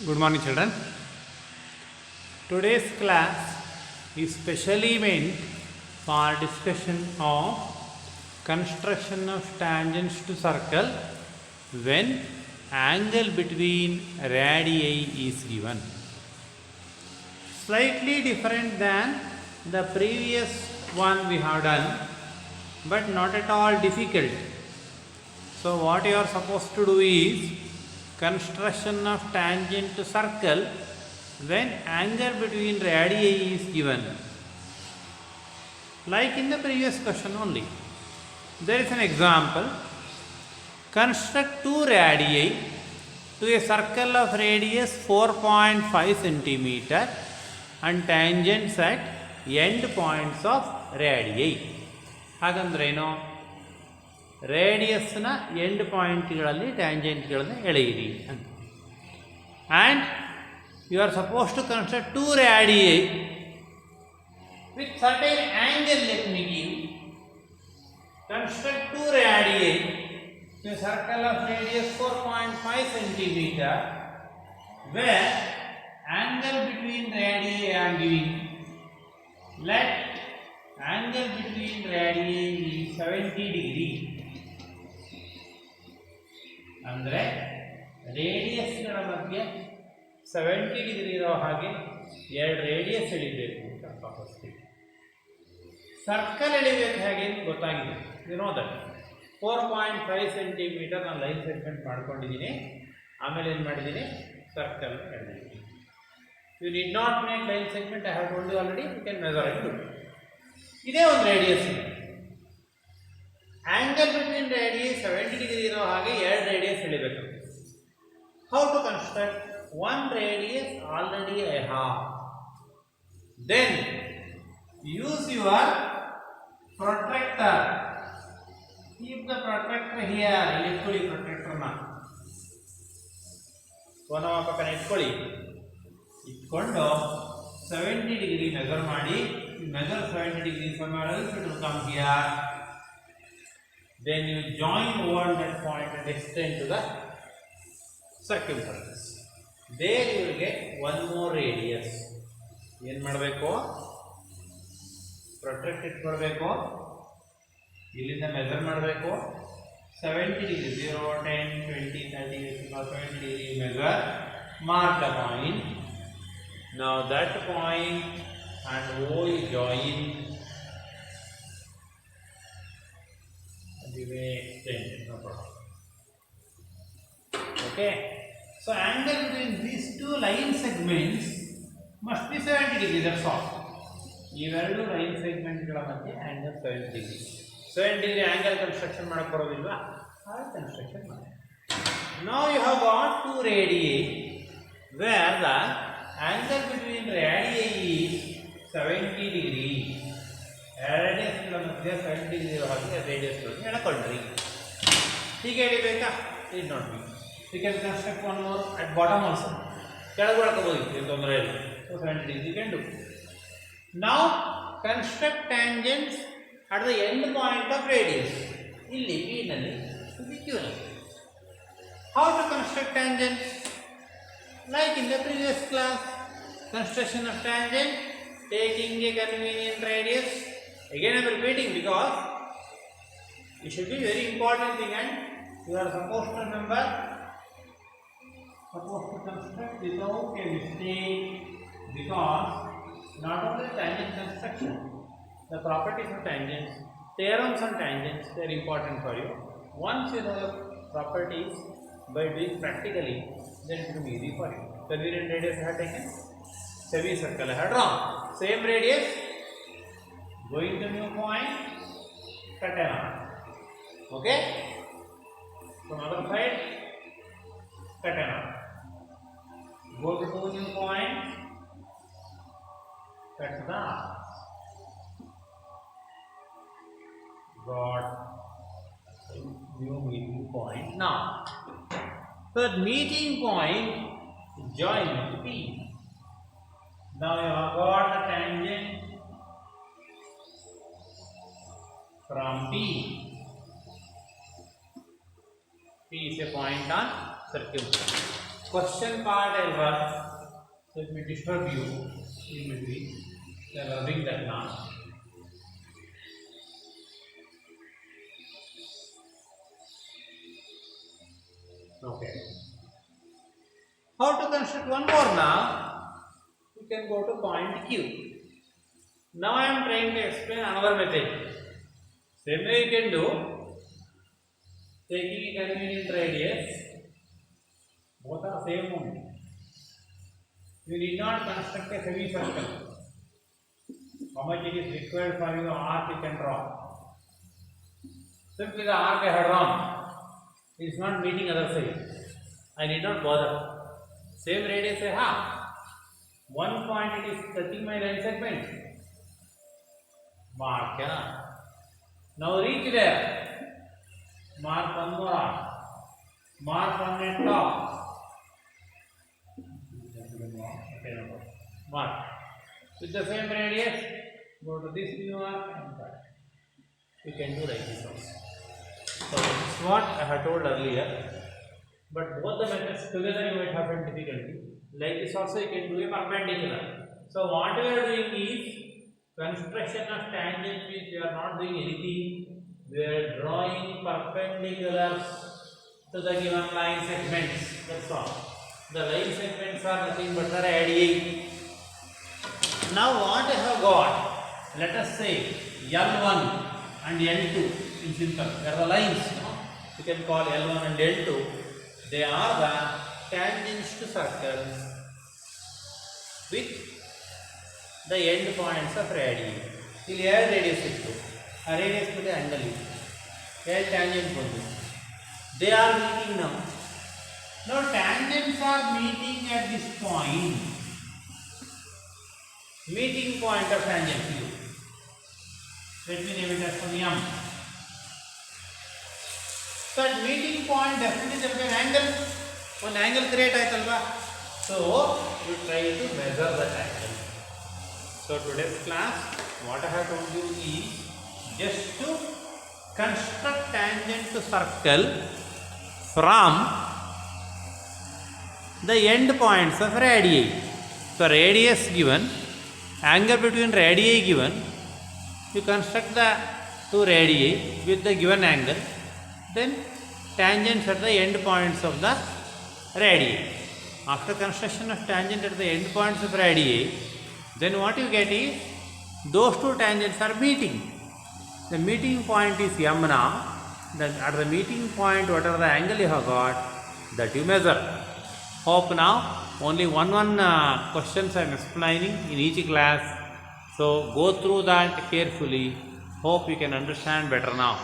Good morning, children. Today's class is specially meant for discussion of construction of tangents to circle when angle between radii is given. Slightly different than the previous one we have done, but not at all difficult. So what you are supposed to do is construction of tangent to circle when angle between radii is given, like in the previous question only. There is an example. Construct two radii to a circle of radius 4.5 centimeter and tangents at end points of radii. ಹಾಗಂದ್ರೇನು? ರೇಡಿಯಸ್ನ end ಪಾಯಿಂಟ್ಗಳಲ್ಲಿ ಟ್ಯಾಂಜೆಂಟ್ಗಳನ್ನು ಎಳೆಯಿರಿ ಅಂತ. And you are supposed to construct two radii with certain angle. Let me give. Construct two radii to a circle of radius 4.5 centimeter where angle between radii I am giving. Let angle between radii is 70 degree. ಅಂದರೆ ರೇಡಿಯಸ್ಗಳ ಮಧ್ಯೆ 70 degree ಇರೋ ಹಾಗೆ ಎರಡು radius ಎಳಿಬೇಕು ಅಂತ first. Circle ಎಳಿಬೇಕು ಹೇಗೆ ಅಂತ ಗೊತ್ತಾಗಿದೆ. Know that 4.5 centimetre ನಾನು ಲೈನ್ ಸೆಗ್ಮೆಂಟ್ ಮಾಡ್ಕೊಂಡಿದ್ದೀನಿ. ಆಮೇಲೆ ಏನು ಮಾಡಿದ್ದೀನಿ? ಸರ್ಕಲ್ ಎಳೆದಿದ್ದೀನಿ. You need not make line segment. I have told you already. You can measure it. ಇದೇ ಒಂದು ರೇಡಿಯಸ್ ಇದೆ. ಆಂಗಲ್ ಬಿಟ್ವೀನ್ ರೇಡಿಯಸ್ 70 ಡಿಗ್ರಿ ಇರೋ ಹಾಗೆ ಎರಡು ರೇಡಿಯಸ್ ಎಳಿಬೇಕು. How to construct? one radius already I have. Then use your protractor. Keep the protractor here. ಇಟ್ಕೊಳ್ಳಿ ಪ್ರೊಟ್ರಾಕ್ಟರ್ನ ನಮ್ಮ ಪಕ್ಕನ ಇಟ್ಕೊಂಡು 70 ಡಿಗ್ರಿ ಮೆಜರ್ ಮಾಡಿ. measure 70 degree somewhere else, it will come here. Then you join over that point and extend to the circumference. There you will get one more radius. ಏನು ಮಾಡಬೇಕು? ಪ್ರೊಟ್ರಾಕ್ಟ್ ಇಟ್ಕೊಳ್ಬೇಕು. ಇಲ್ಲಿಂದ measure ಮಾಡಬೇಕು. 70 degree 0, 10, 20, 30, 70 degree measure. Mark the point. Now that point and O is join. You may extend, no problem. Okay. So angle between these two line segments must be 70 degree. That's all. ಇವೆರಡು line ಸೆಗ್ಮೆಂಟ್ಗಳ ಮಧ್ಯೆ angle 70 degree. 70 degree angle construction ಮಾಡಕ್ಕೆ ಬರೋದಿಲ್ವಾ? ಆ construction ಮಾಡಿ. Now you have got two radii where the angle between radii is 70 degree. ರೇಡಿಯಸ್ಗಳ ಮಧ್ಯೆ 70 degree ಇರೋ ಹಾಗೆ ರೇಡಿಯಸ್ಗಳನ್ನು ಎಳ್ಕೊಂಡ್ರಿ. ಹೀಗೆ ಎಳಿಬೇಕಾ? ಇದು ನೋಡಿ. You can construct one more at bottom also. ಕೆಳಗೆ ಬರ್ಕೋಬಹುದು, ಏನು ತೊಂದರೆ ಇಲ್ಲ. 70 degree you can do. Now construct tangents at the end point of radius. ಇಲ್ಲಿ P ನಲ್ಲಿ, ಇಲ್ಲಿ Q ನಲ್ಲಿ. How to construct tangents? Like in the previous class, construction of tangent taking a convenient radius. Again I am repeating because it should be very important thing and you are supposed to remember. Supposed to construct without a mistake, because not only tangent construction, the properties of tangents, theorems on tangents, they are important for you. Once you know the properties by doing practically, then it will be easy for you. Convenient radius I have taken, semicircle I have drawn. Same radius, going to new point, cut an arc. Okay? From other side, cut an arc. Go to two new point, cut the arc. Got new meeting point. Now, the meeting point is joined to P. Now you have got the tangent from P. P is a point on circumference. Question part I'll run. So it may disturb you in between. You are rubbing that now. Okay. How to construct one more now? You can go to point Q. Now I am trying to explain another method. Same way you can do, taking a convenient radius, both are same only. You need not construct a semicircle. How much it is required for your arc you can draw. Simply the arc I had drawn is not meeting other side. I need not bother. Same radius I have. One point it is touching my line segment. Mark, yeah. Now reach there. Mark one more arc. Mark one at top. Mark. With the same radius, go to this new arc and cut. You can do like this also. So this is what I had told earlier. But both the methods together you might have some difficulty. Like this also you can do a perpendicular. So what we are doing is construction of tangent means we are not doing anything. We are drawing perpendiculars to the given line segments. That's all. The line segments are nothing but the radii. Now what I have got? Let us say L1 and L2 in simple. They are the lines. No? You can call L1 and L2. They are the tangents to circles with the end points of radii. ಇಲ್ಲಿ ಎರಡು radius ಇತ್ತು. ಆ radius ಮೇಲೆ angle ಇದೆ. ಎರಡು tangent ಬಂದು. They are meeting now. Now tangents are meeting at this point. Meeting point of tangent U. Let me name it as M. So at meeting point definitely there will be an angle. One angle create aitalva. So you try to measure that angle. So today's class, what I have told you is just to construct tangent to circle from the end points of radii. So radius given, angle between radii given, you construct the two radii with the given angle, then tangents at the end points of the radii. After construction of tangent at the end points of radii, then what you get is those two tangents are meeting. The meeting point is M now. Then at the meeting point, whatever the angle you have got, that you measure. Hope now only one questions I am explaining in each class. So go through that carefully. Hope you can understand better now.